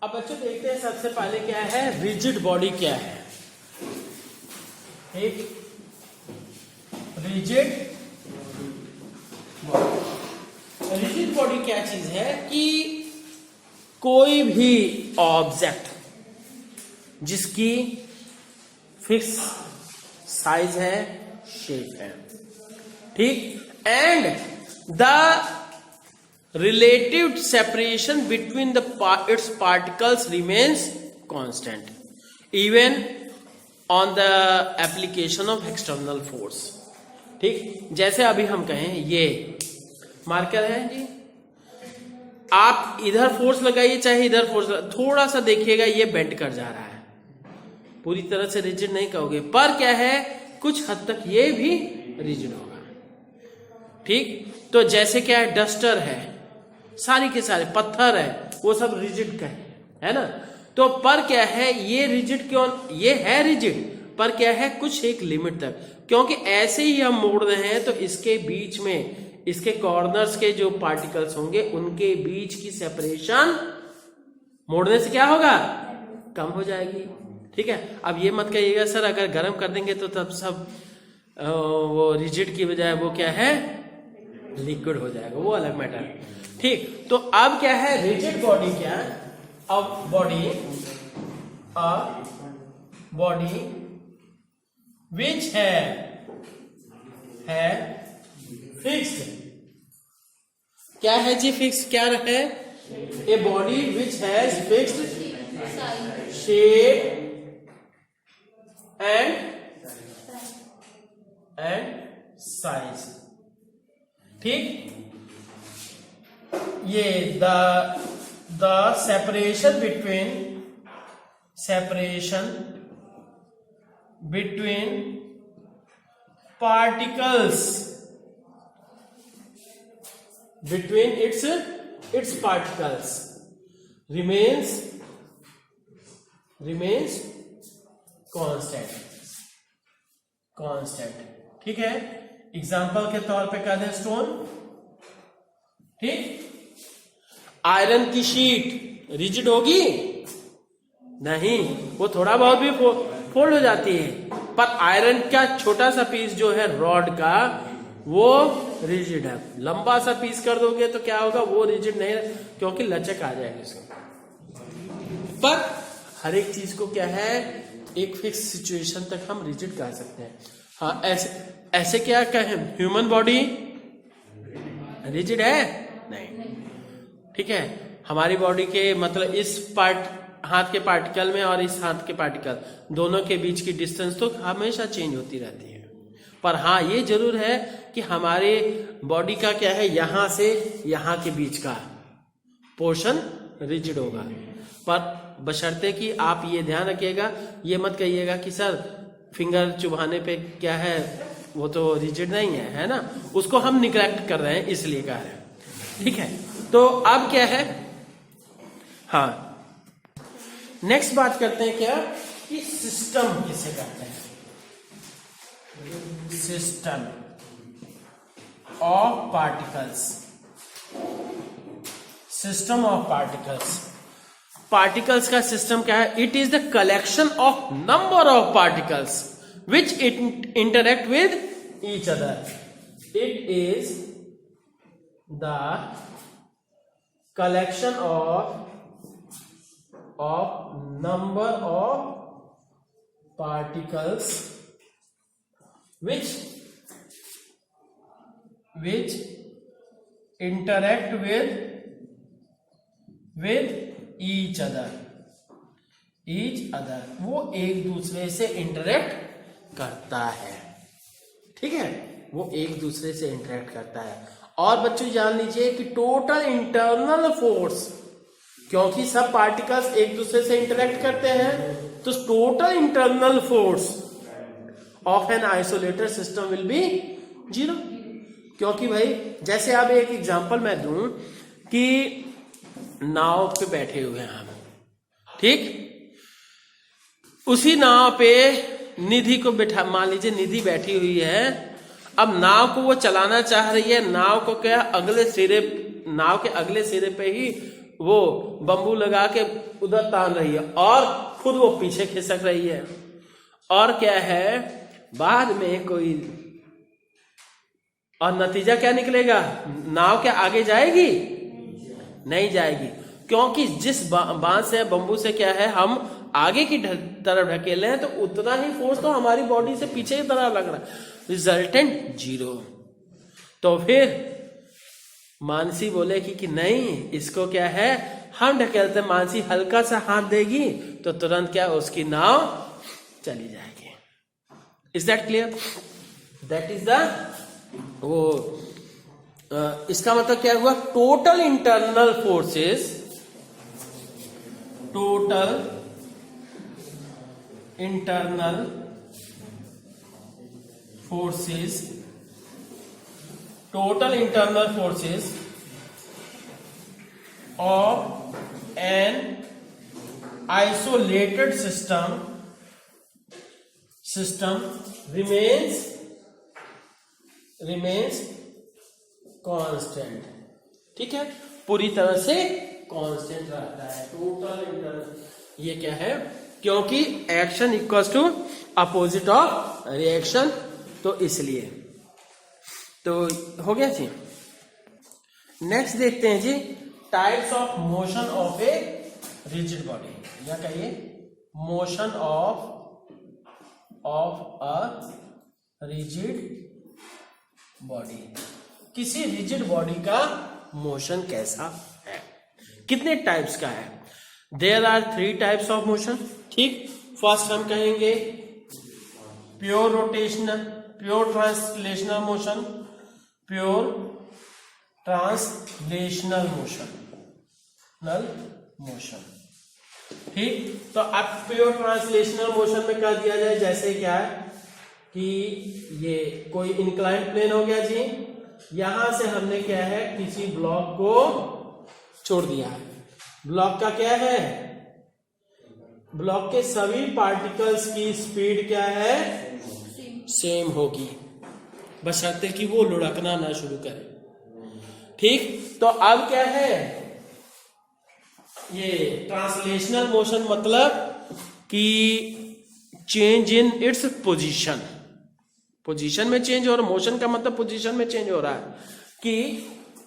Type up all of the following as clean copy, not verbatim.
अब बच्चों देखते हैं सबसे पहले क्या है, रिजिड बॉडी क्या है। एक रिजिड बॉडी क्या चीज है कि कोई भी ऑब्जेक्ट जिसकी फिक्स साइज है, शेप है, ठीक, and the relative separation between its particles remains constant even on the application of external force। ठीक, जैसे अभी हम कहें ये मार्कर है जी, आप इधर फोर्स लगाइए चाहे इधर फोर्स, थोड़ा सा देखिएगा ये बेंड कर जा रहा है, पूरी तरह से रिजिड नहीं कहोगे, पर क्या है कुछ हद तक ये भी रिजिड होगा। ठीक, तो जैसे क्या है, डस्टर है, सारी के सारे पत्थर है, वो सब रिजिड का है ना। तो पर क्या है, ये रिजिड क्यों, ये है रिजिड पर क्या है कुछ एक लिमिट तक, क्योंकि ऐसे ही हम मोड़ रहे हैं तो इसके बीच में, इसके कॉर्नर्स के जो पार्टिकल्स होंगे उनके बीच की सेपरेशन मोड़ने से क्या होगा, कम हो जाएगी। ठीक है, अब ये मत कहिएगा सर अगर गर्म कर देंगे तो तब सब वो रिजिड की बजाय वो क्या है, लिक्विड हो जाएगा, वो अलग मैटर। ठीक, तो अब क्या है, रिजिड बॉडी क्या है, अब बॉडी विच है फिक्स्ड, क्या है जी फिक्स, क्या है, a body which has fixed shape and size. ठीक, ये the separation between particles, between its particles remains constant. ठीक है, एग्जाम्पल के तौर पे कह दें स्टोन। ठीक, आयरन की शीट रिजिड होगी नहीं, वो थोड़ा बहुत भी फोल्ड हो जाती है, पर आयरन का छोटा सा पीस जो है रॉड का वो रिजिड है। लंबा सा पीस कर दोगे तो क्या होगा, वो रिजिड नहीं, क्योंकि लचक आ जाएगी उसको। पर हर एक चीज को क्या है, एक फिक्स सिचुएशन तक हम रिजिड कह सकते हैं। हाँ, ऐसे क्या कहें, ह्यूमन बॉडी रिजिड है नहीं। ठीक है, हमारी बॉडी के मतलब इस हाथ के पार्टिकल में और इस हाथ के पार्टिकल दोनों के बीच की डिस्टेंस तो हमेशा चेंज होती रहती है, पर हाँ ये जरूर है कि हमारे बॉडी का क्या है, यहां से यहां के बीच का पोर्शन रिजिड होगा, पर बशर्ते कि आप ये ध्यान रखिएगा, ये मत कहिएगा कि सर फिंगर चुभाने पे क्या है वो तो रिजिड नहीं है ना, उसको हम निग्लेक्ट कर रहे हैं इसलिए कह रहे हैं। ठीक है, तो अब क्या है, हाँ नेक्स्ट बात करते हैं क्या कि सिस्टम किसे कहते हैं, system of particles. System of particles का सिस्टम क्या है, it is the collection of number of particles which interact with each other. It is the collection of number of particles which interact with each other, वो एक दूसरे से interact करता है। ठीक है, वो एक दूसरे से इंटरेक्ट करता है। और बच्चों जान लीजिए कि टोटल इंटरनल फोर्स, क्योंकि सब पार्टिकल्स एक दूसरे से इंटरेक्ट करते हैं, तो total internal force of an isolated system will be 0। क्योंकि भाई जैसे अब एक एग्जांपल मैं दूं कि नाव पे बैठे हुए हैं हम, ठीक, उसी नाव पे निधि को बैठा, मान लीजिए निधि बैठी हुई है, अब नाव को वो चलाना चाह रही है, नाव को क्या नाव के अगले सिरे पे ही वो बम्बू लगा के उधर तान रही है और खुद वो पीछे खिसक रही है, और क्या है बाद में कोई, और नतीजा क्या निकलेगा, नाव क्या आगे जाएगी, नहीं जाएगी, क्योंकि जिस बांस से बम्बू से क्या है हम आगे की तरफ ढकेल रहे हैं तो उतना ही फोर्स तो हमारी बॉडी से पीछे की तरफ लग रहा है, रिजल्टेंट 0। तो फिर मानसी बोलेगी कि नहीं, इसको क्या है हम ढकेलते, मानसी हल्का सा हाथ देगी तो तुरंत क्या उसकी नाव चली जाएगी। Is that clear? That is the वो इसका मतलब क्या हुआ, total internal forces, total internal forces, total internal forces of an isolated system remains constant. ठीक है, पूरी तरह से कांस्टेंट रहता है टोटल इंटरनल। ये क्या है, क्योंकि action equals to opposite of reaction, तो इसलिए तो हो गया जी। नेक्स्ट देखते हैं जी, types of motion of a rigid body, या कहिए motion of a rigid body. किसी रिजिड बॉडी का मोशन कैसा है, कितने टाइप्स का है? There are 3 types of motion. ठीक, फर्स्ट हम कहेंगे pure rotational, pure translational motion, pure translational motion. ठीक, तो अब प्योर ट्रांसलेशनल मोशन में क्या दिया जाए, जैसे क्या है कि ये कोई इंक्लाइन प्लेन हो गया जी, यहां से हमने क्या है किसी ब्लॉक को छोड़ दिया है, ब्लॉक का क्या है, ब्लॉक के सभी पार्टिकल्स की स्पीड क्या है, सेम होगी, बशर्ते कि वो लुढ़कना ना शुरू करे। ठीक, तो अब क्या है, ये ट्रांसलेशनल मोशन मतलब कि change in its position, position में चेंज, और मोशन का मतलब पोजीशन में चेंज हो रहा है कि,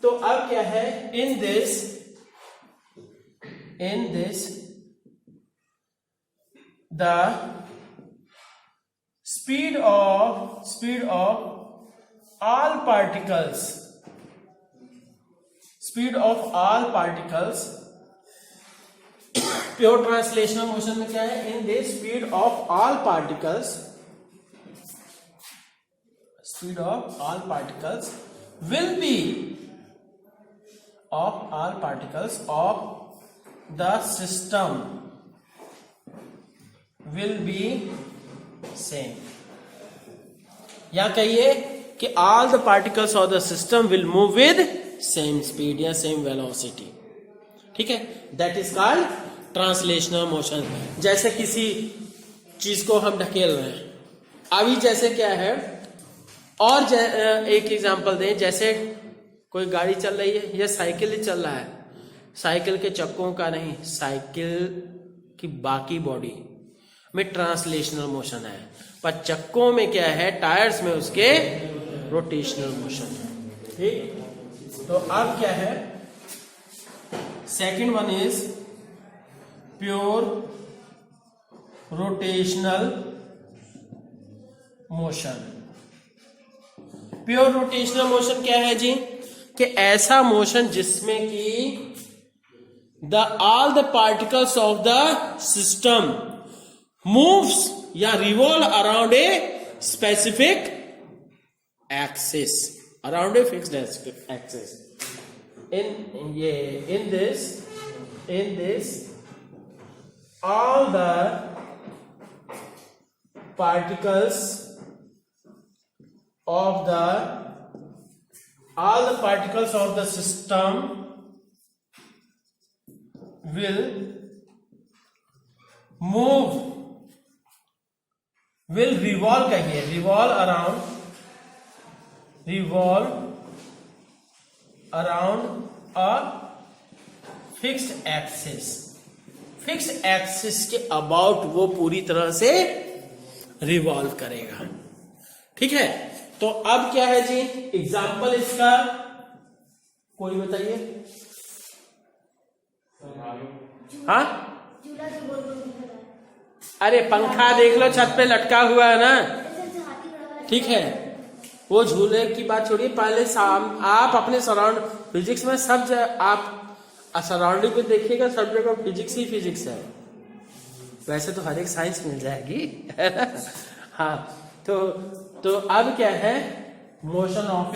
तो अब क्या है, in this the speed of all particles, pure translational motion में क्या है, in this speed of all particles will be of the system will be same, या कहिए कि all the particles of the system will move with same speed या same velocity। ठीक है, that is called translational motion. जैसे किसी चीज को हम ढकेल रहे हैं, अभी जैसे क्या है, और एक एग्जांपल दें, जैसे कोई गाड़ी चल रही है या साइकिल ही चल रहा है, साइकिल के चक्कों का नहीं, साइकिल की बाकी बॉडी में ट्रांसलेशनल मोशन है, पर चक्कों में क्या है, टायर्स में उसके रोटेशनल मोशन है। ठीक, तो अब क्या है, second one is pure rotational motion. Pure rotational motion क्या है जी, कि ऐसा मोशन जिसमें कि all the particles of the system moves या revolve around a specific axis, around a fixed axis. in this all the particles of the system will revolve, कहिए revolve around a fixed axis, fixed axis के about वो पूरी तरह से revolve करेगा। ठीक है, तो अब क्या है जी एग्जाम्पल इसका, कोई बताइए। हाँ, अरे पंखा देख लो छत पे लटका हुआ है ना, ठीक है, वो झूले की बात छोड़िए, पहले आप अपने सराउंड फिजिक्स में सब आप सराउंडिंग पे देखिएगा, सब जगह फिजिक्स ही फिजिक्स है। वैसे तो हर एक साइंस मिल जाएगी हाँ, तो अब क्या है, मोशन ऑफ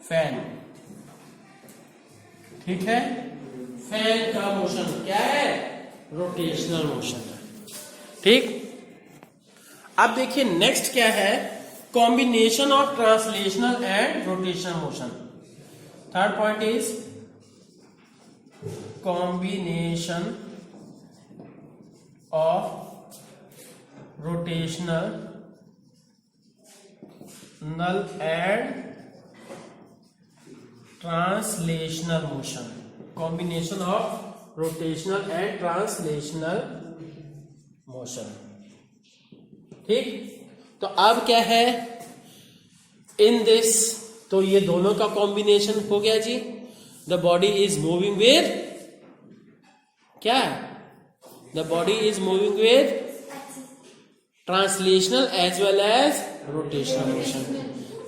फैन, ठीक है, फैन का मोशन क्या है, रोटेशनल मोशन है। ठीक, अब देखिए नेक्स्ट क्या है, combination of translational and rotational motion. Third point is combination of rotational and translational motion, combination of rotational and translational motion. ठीक, तो अब क्या है इन दिस, तो ये दोनों का कॉम्बिनेशन हो गया जी। The body is moving with क्या, the body is moving with translational as well as rotational motion.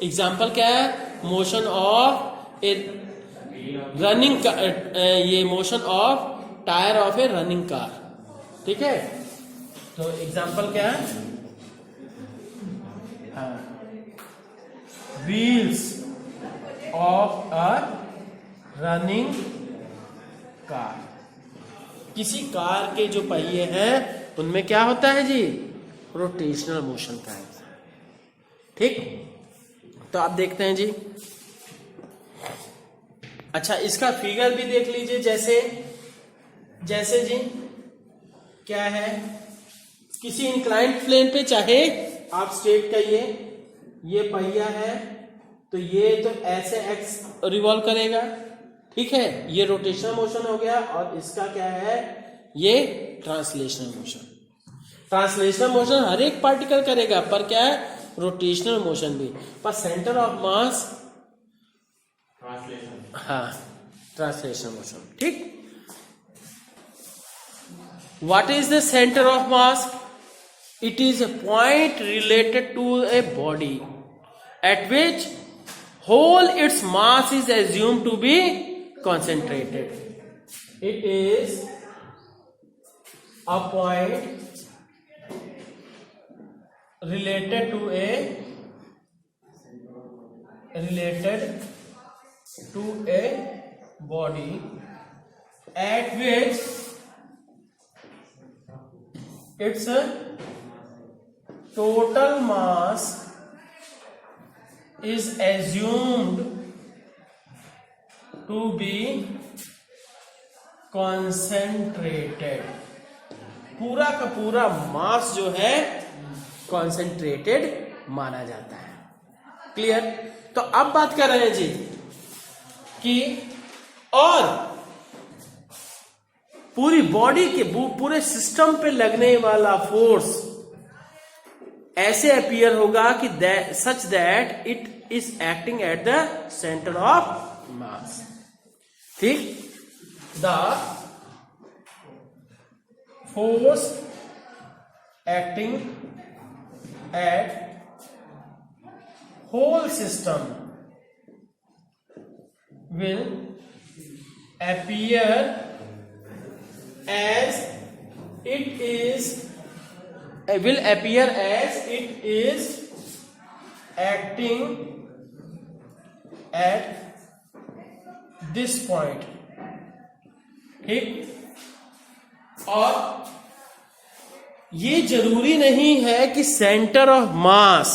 Example क्या है, मोशन ऑफ ए रनिंग, ये motion of tyre of a running car. ठीक है, तो एग्जाम्पल क्या है, wheels of a running car, किसी कार के जो पहिए हैं उनमें क्या होता है जी, रोटेशनल मोशन का है। ठीक, तो आप देखते हैं जी, अच्छा इसका फिगर भी देख लीजिए, जैसे जी क्या है, किसी इंक्लाइंड प्लेन पे चाहे आप स्ट्रेट कहिए, ये पहिया है तो ये तो ऐसे एक्स रिवॉल्व करेगा, ठीक है, ये रोटेशनल मोशन हो गया, और इसका क्या है, ये ट्रांसलेशनल मोशन। ट्रांसलेशनल मोशन हर एक पार्टिकल करेगा, पर क्या है, रोटेशनल मोशन भी, पर सेंटर ऑफ मास हाँ ट्रांसलेशनल मोशन। ठीक, what is the centre of mass, it is a point related to a body at which whole its mass is assumed to be concentrated. It is a point related to a body at which its total mass is assumed to be concentrated. पूरा का पूरा मास जो है concentrated माना जाता है। Clear, तो अब बात कर रहे हैं जी कि और पूरी बॉडी के पूरे सिस्टम पे लगने वाला फोर्स ऐसे अपीयर होगा कि such that it is acting at the centre of mass. ठीक, the force acting at whole system will appear as it is acting at this point. ठीक, और ये जरूरी नहीं है कि सेंटर ऑफ मास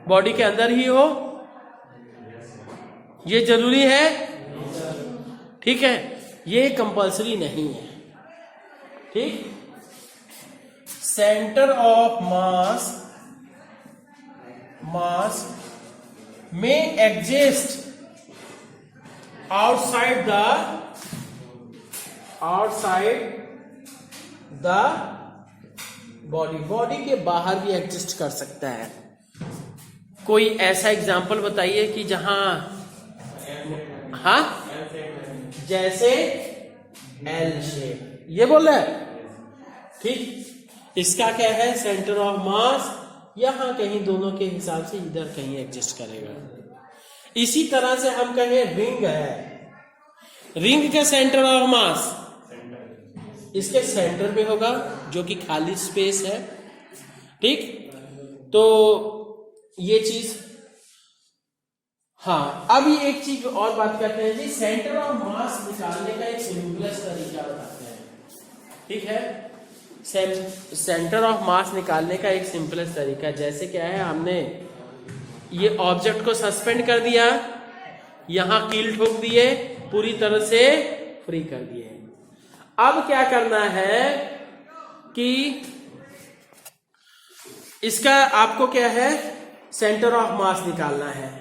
बॉडी के अंदर ही हो, ये जरूरी है, ठीक है, ये कंपल्सरी नहीं है। ठीक, centre of mass may exist outside the body के बाहर भी एग्जिस्ट कर सकता है। कोई ऐसा एग्जाम्पल बताइए कि जहां, हाँ, जैसे एल शेप, ये बोल रहा है, ठीक। इसका क्या है, सेंटर ऑफ मास यहां कहीं दोनों के हिसाब से इधर कहीं एग्जिस्ट करेगा। इसी तरह से हम कहें रिंग है, रिंग का सेंटर ऑफ मास इसके सेंटर पे होगा जो कि खाली स्पेस है, ठीक। तो ये चीज, हाँ। अब ये एक चीज और बात करते हैं जी, सेंटर ऑफ मास निकालने का एक सिंपलेस्ट तरीका बताते हैं, ठीक है। सेंटर ऑफ मास निकालने का एक सिंपलेस्ट तरीका, जैसे क्या है, हमने ये ऑब्जेक्ट को सस्पेंड कर दिया, यहां कील ठोक दिए, पूरी तरह से फ्री कर दिए। अब क्या करना है कि इसका आपको क्या है, सेंटर ऑफ मास निकालना है।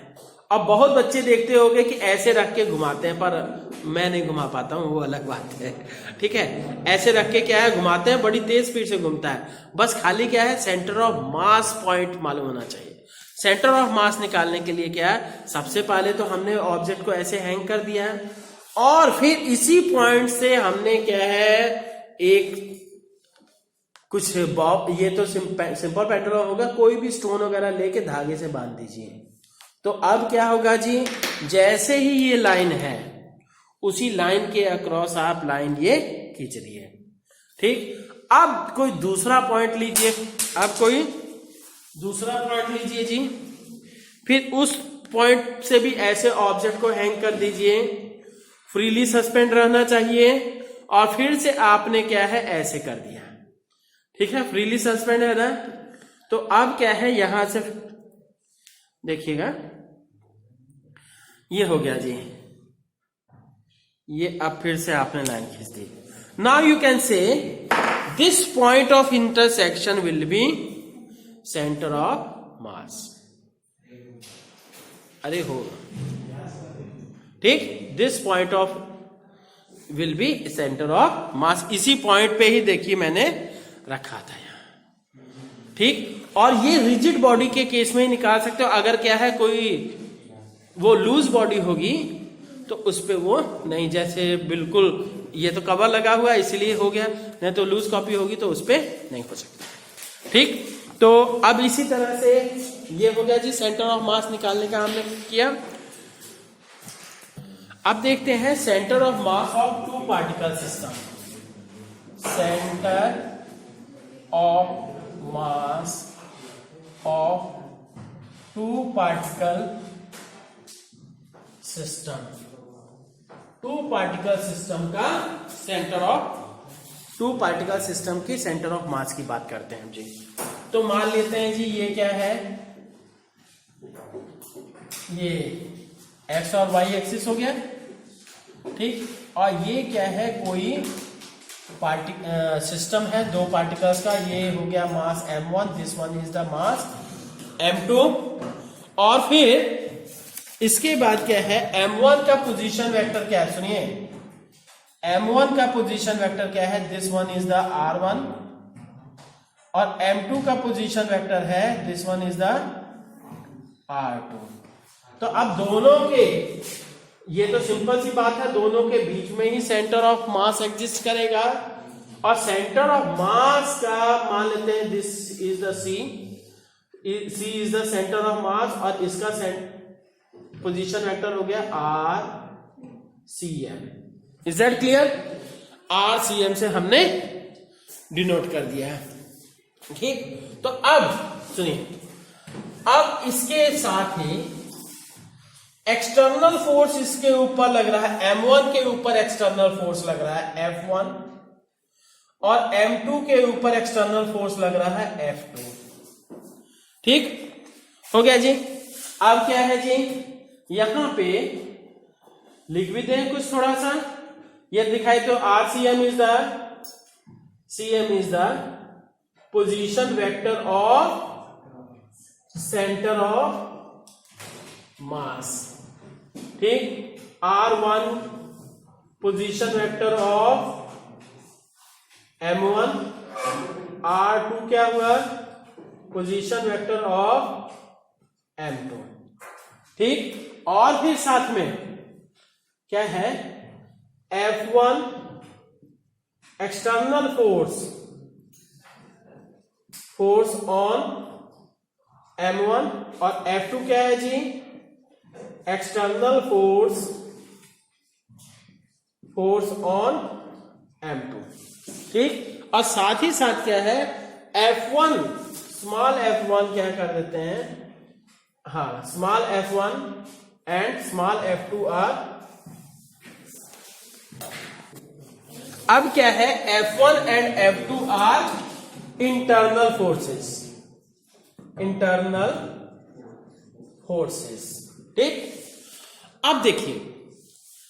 अब बहुत बच्चे देखते होंगे कि ऐसे रख के घुमाते हैं, पर मैं नहीं घुमा पाता हूं, वो अलग बात है, ठीक है। ऐसे रख के क्या है, घुमाते हैं, बड़ी तेज स्पीड से घूमता है, बस खाली क्या है, सेंटर ऑफ मास पॉइंट मालूम होना चाहिए। सेंटर ऑफ मास निकालने के लिए क्या है, सबसे पहले तो हमने ऑब्जेक्ट को ऐसे हैंग कर दिया है, और फिर इसी पॉइंट से हमने क्या है, एक कुछ बॉब, ये तो सिंपल पेंडुलम होगा, कोई भी स्टोन वगैरह लेके धागे से बांध दीजिए। तो अब क्या होगा जी, जैसे ही ये लाइन है, उसी लाइन के अक्रॉस आप लाइन ये खींच रही है, ठीक। अब कोई दूसरा पॉइंट लीजिए, अब कोई दूसरा पॉइंट लीजिए जी, फिर उस पॉइंट से भी ऐसे ऑब्जेक्ट को हैंग कर दीजिए, फ्रीली सस्पेंड रहना चाहिए, और फिर से आपने क्या है, ऐसे कर दिया, ठीक है, फ्रीली सस्पेंड है ना। तो अब क्या है, यहां से देखिएगा, ये हो गया जी, ये अब फिर से आपने लाइन खींच दी। Now you can say this point of intersection will be centre of mass, अरे हो, ठीक। This point of will be centre of mass, इसी पॉइंट पे ही देखिए मैंने रखा था यहां, ठीक। और ये रिजिड बॉडी के केस में ही निकाल सकते हो। अगर क्या है, कोई वो लूज बॉडी होगी तो उस पे वो नहीं, जैसे बिल्कुल ये तो कवर लगा हुआ है इसलिए हो गया, नहीं तो लूज कॉपी होगी तो उस पे नहीं हो सकता, ठीक। तो अब इसी तरह से ये हो गया जी, सेंटर ऑफ मास निकालने का हमने किया। अब देखते हैं centre of mass of two particle system. Centre of mass of two particle system, two particle system का centre of, two particle system की सेंटर ऑफ मास की बात करते हैं जी। तो मान लेते हैं जी, ये क्या है, ये एक्स और वाई एक्सिस हो गया, ठीक। और ये क्या है, कोई सिस्टम है दो पार्टिकल्स का, ये हो गया मास m1, this one is the mass m2, और फिर इसके बाद क्या है, m1 का पोजीशन वेक्टर क्या है, सुनिए, m1 का पोजीशन वेक्टर क्या है, this one is the r1, और m2 का पोजीशन वेक्टर है, this one is the r2। तो अब दोनों के, ये तो सिंपल सी बात है, दोनों के बीच में ही सेंटर ऑफ मास एग्जिस्ट करेगा, और सेंटर ऑफ मास का मान लेते हैं this is the C is the centre of mass, और इसका पोजीशन वेक्टर हो गया R C M. Is that clear? R C M से हमने डिनोट कर दिया है, ठीक। तो अब सुनिए, अब इसके साथ ही एक्सटर्नल फोर्स इसके ऊपर लग रहा है, M1 के ऊपर एक्सटर्नल फोर्स लग रहा है F1, और M2 के ऊपर एक्सटर्नल फोर्स लग रहा है F2, ठीक हो गया जी। अब क्या है जी, यहां पे लिख भी दें कुछ थोड़ा सा, ये दिखाई तो RCM is the position vector of centre of mass, ठीक। R1 position vector of M1, R2 क्या हुआ, पोजीशन वेक्टर ऑफ M2, ठीक। और फिर साथ में क्या है, F1 external force on M1 और F2 क्या है जी, एक्सटर्नल फोर्स ऑन M2, ठीक। और साथ ही साथ क्या है, F1 स्मॉल f1 क्या कर देते हैं, हाँ, small f1 and small f2 are, अब क्या है, F1 and F2 are internal forces, ठीक। अब देखिए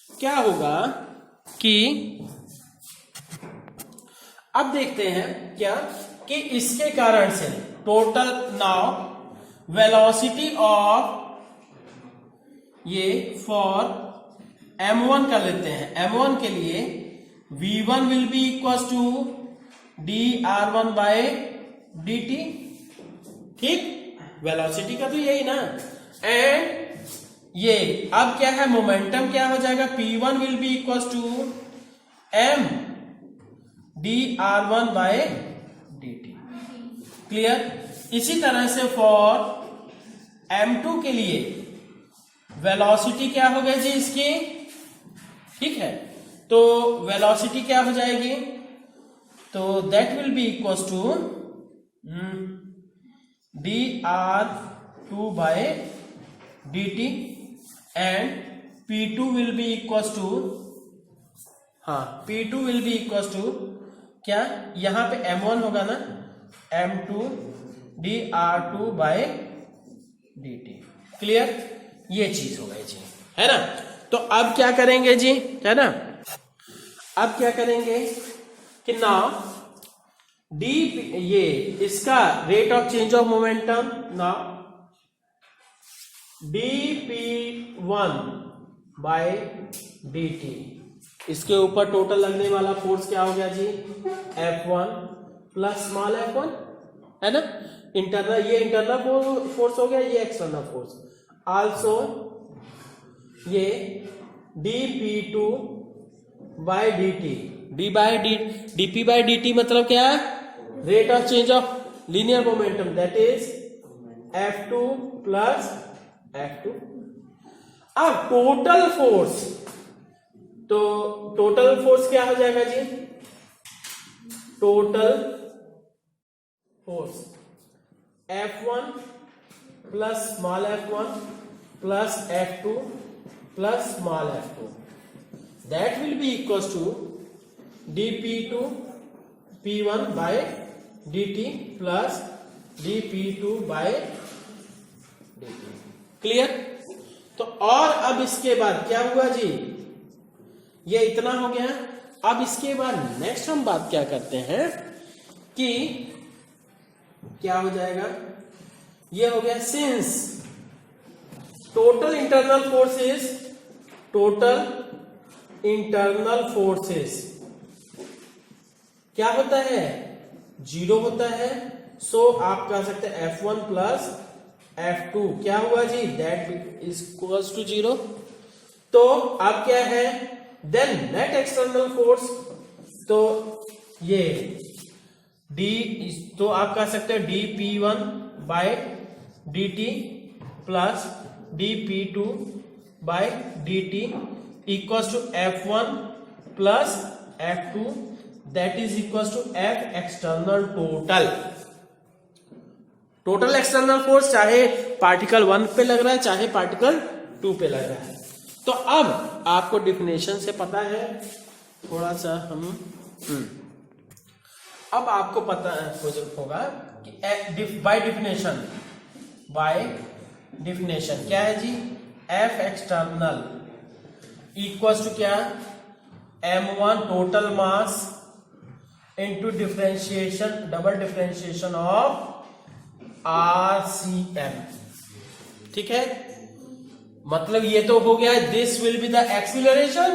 क्या होगा कि अब देखते हैं क्या कि इसके कारण से टोटल नाउ वेलोसिटी ऑफ ये फॉर M1 कर लेते हैं, M1 के लिए V1 will be equal to dr1 by dt, ठीक। वेलोसिटी का तो यही ना, एंड ये अब क्या है, मोमेंटम क्या हो जाएगा, P1 will be equal to m dr1 by dt, clear. इसी तरह से फॉर M2 के लिए वेलोसिटी क्या हो गई जी इसकी, ठीक है, तो वेलोसिटी क्या हो जाएगी, तो that will be equal to dr2 by dt and P2 will be equal to, हाँ, P2 will be equal to क्या, यहां पे M1 होगा ना, M2 dr2 by dt, clear. ये चीज हो गई जी, है ना। तो अब क्या करेंगे जी, है ना, अब क्या करेंगे कि नाउ डी, ये इसका rate of change of momentum, now dp1 by dt, इसके ऊपर टोटल लगने वाला फोर्स क्या हो गया जी, F1 प्लस स्मॉल f1, है ना, इंटरनल, ये इंटरनल फोर्स हो गया, ये एक्सटर्नल फोर्स, आल्सो ये dp2 by dt, dp by dt मतलब क्या है, rate of change of linear momentum, that is F2 plus F2। अब टोटल फोर्स, तो टोटल फोर्स क्या हो जाएगा जी, total force F1 plus small f1 plus F2 plus small f2, that will be equal to dp2 p1 by dt plus dp2 by dt, clear. तो और अब इसके बाद क्या हुआ जी, ये इतना हो गया। अब इसके बाद नेक्स्ट हम बात क्या करते हैं कि क्या हो जाएगा, ये हो गया सिंस टोटल इंटरनल फोर्सेस क्या होता है, 0 होता है, सो आप कह सकते हैं F1 प्लस F2 क्या हुआ जी, दैट इज इक्वल्स टू 0। तो अब क्या है, देन नेट एक्सटर्नल फोर्स, तो ये d, तो आप कह सकते हैं dp1 by dt plus dp2 by dt equals to F1 plus F2, that is equals to F external total external force, चाहे पार्टिकल 1 पे लग रहा है चाहे पार्टिकल 2 पे लग रहा है। तो अब आपको डिफिनेशन से पता है, थोड़ा सा हम अब आपको पता होगा कि बाय डिफिनेशन क्या है जी, F एक्सटर्नल इक्वल्स टू क्या, M1 total mass into differentiation, double differentiation of RCM, ठीक है। मतलब ये तो हो गया, this will be the acceleration,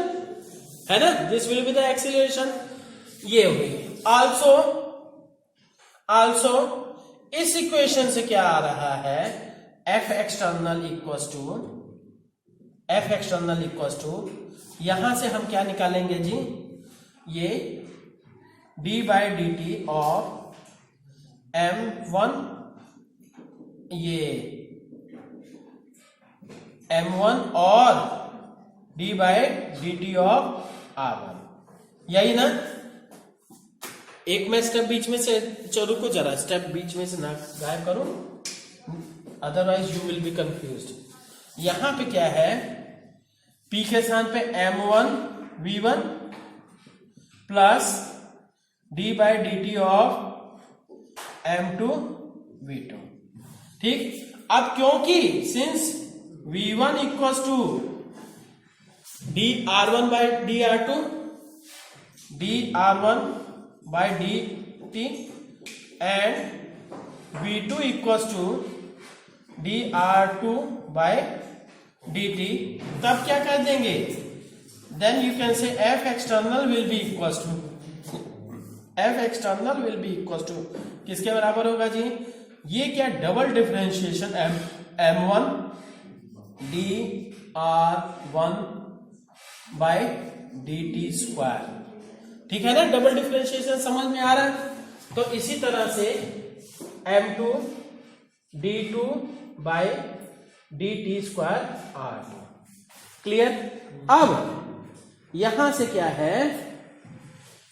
है ना, this will be the acceleration, ये हो गई। आल्सो इस इक्वेशन से क्या आ रहा है, एफ एक्सटर्नल इक्वल्स टू यहां से हम क्या निकालेंगे जी, ये D by D T of M1, ये M1 और D by D T of R1, यही ना। एक मैं स्टेप बीच में से चलू को, जरा स्टेप बीच में से ना गायब करूं, otherwise you will be confused. यहां पे क्या है, P के स्थान पे M1 V1 plus D by D T of M2 V2, ठीक। अब क्योंकि since V1 equals to D R1 by D R2, D R1 by D T and V2 equals to D R2 by D T, तब क्या कर देंगे, then you can say F external will be equals to किसके बराबर होगा जी, ये क्या, double differentiation M1 D R1 by D T square, ठीक है ना, डबल डिफरेंशिएशन समझ में आ रहा है। तो इसी तरह से M2 D2 by D T square R2, clear. अब यहां से क्या है,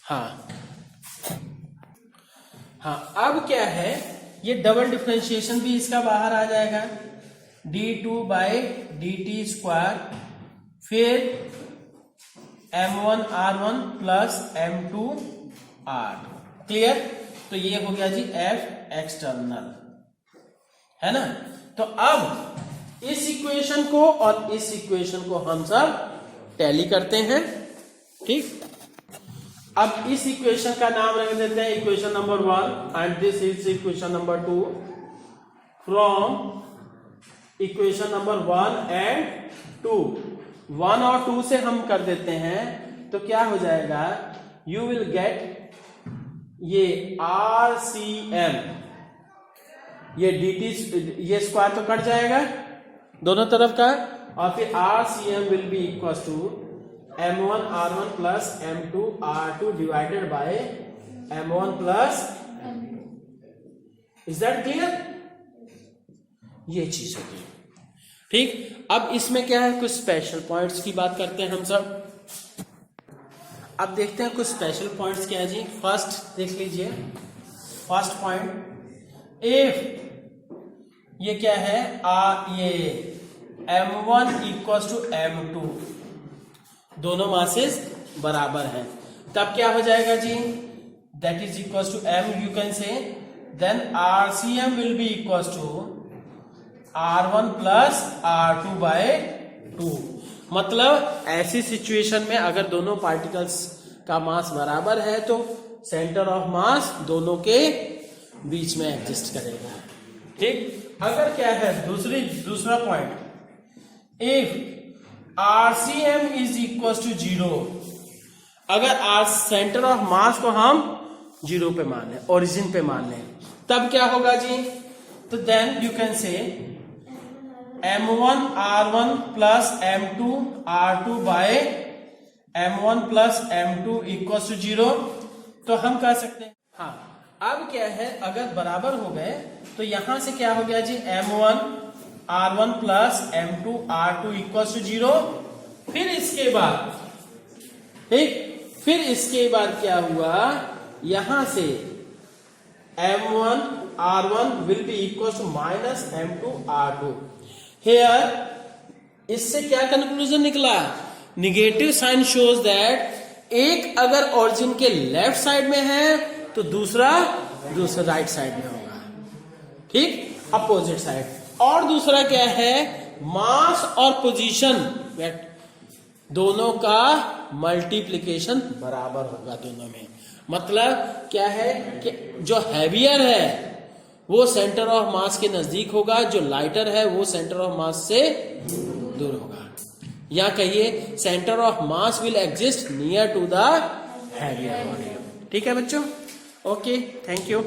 हाँ, अब क्या है, ये डबल डिफरेंशिएशन भी इसका बाहर आ जाएगा, D2 by D T square, फिर M1 R1 plus M2 R2, clear. तो ये हो गया जी F एक्सटर्नल, है ना। तो अब इस इक्वेशन को और इस इक्वेशन को हम सब टैली करते हैं, ठीक। अब इस इक्वेशन का नाम रख देते हैं equation number 1 and this is equation number 2। From equation number 1 and 2, 1 और 2 से हम कर देते हैं, तो क्या हो जाएगा, यू विल गेट ये RCM, ये dt, ये स्क्वायर तो कट जाएगा दोनों तरफ का, और फिर RCM will be equal to M1 R1 plus M2 R2 divided by M1 plus, is that clear, ये चीज होगी, ठीक। अब इसमें क्या है, कुछ स्पेशल पॉइंट्स की बात करते हैं हम सब। अब देखते हैं कुछ स्पेशल पॉइंट्स क्या है जी। फर्स्ट देख लीजिए, फर्स्ट पॉइंट, इफ ये क्या है, ये M1 इक्वल्स टू M2, दोनों मासेस बराबर हैं, तब क्या हो जाएगा जी, that is equals to M, you can say, then RCM will be equals to R1 plus R2 by 2। मतलब ऐसी सिचुएशन में अगर दोनों पार्टिकल्स का मास बराबर है तो सेंटर ऑफ मास दोनों के बीच में एग्जिस्ट करेगा, ठीक। अगर क्या है, दूसरा point, if RCM is equal to 0, अगर सेंटर ऑफ मास को हम 0 पे मान लें, ओरिजिन पे मान लें, तब क्या होगा जी, तो then you can say M1 R1 plus M2 R2 by M1 plus M2 equal to 0, तो हम कह सकते हैं, हाँ। अब क्या है, अगर बराबर हो गए तो यहां से क्या हो गया जी, M1 R1 plus M2 R2 equal to 0, फिर इसके बाद, ठीक, फिर इसके बाद क्या हुआ, यहां से M1 R1 will be equal to minus M2 R2। Here इससे क्या कंक्लूजन निकला, निगेटिव साइन शोज दैट एक अगर ओरिजिन के लेफ्ट साइड में है तो दूसरा राइट साइड में होगा, ठीक, अपोजिट साइड। और दूसरा क्या है, मास और पोजीशन दोनों का मल्टीप्लिकेशन बराबर होगा दोनों में। मतलब क्या है कि जो हैवियर है वो सेंटर ऑफ मास के नजदीक होगा, जो लाइटर है वो सेंटर ऑफ मास से दूर होगा। या कहिए centre of mass will exist near to the heavier body. ठीक है बच्चों, ओके, थैंक यू।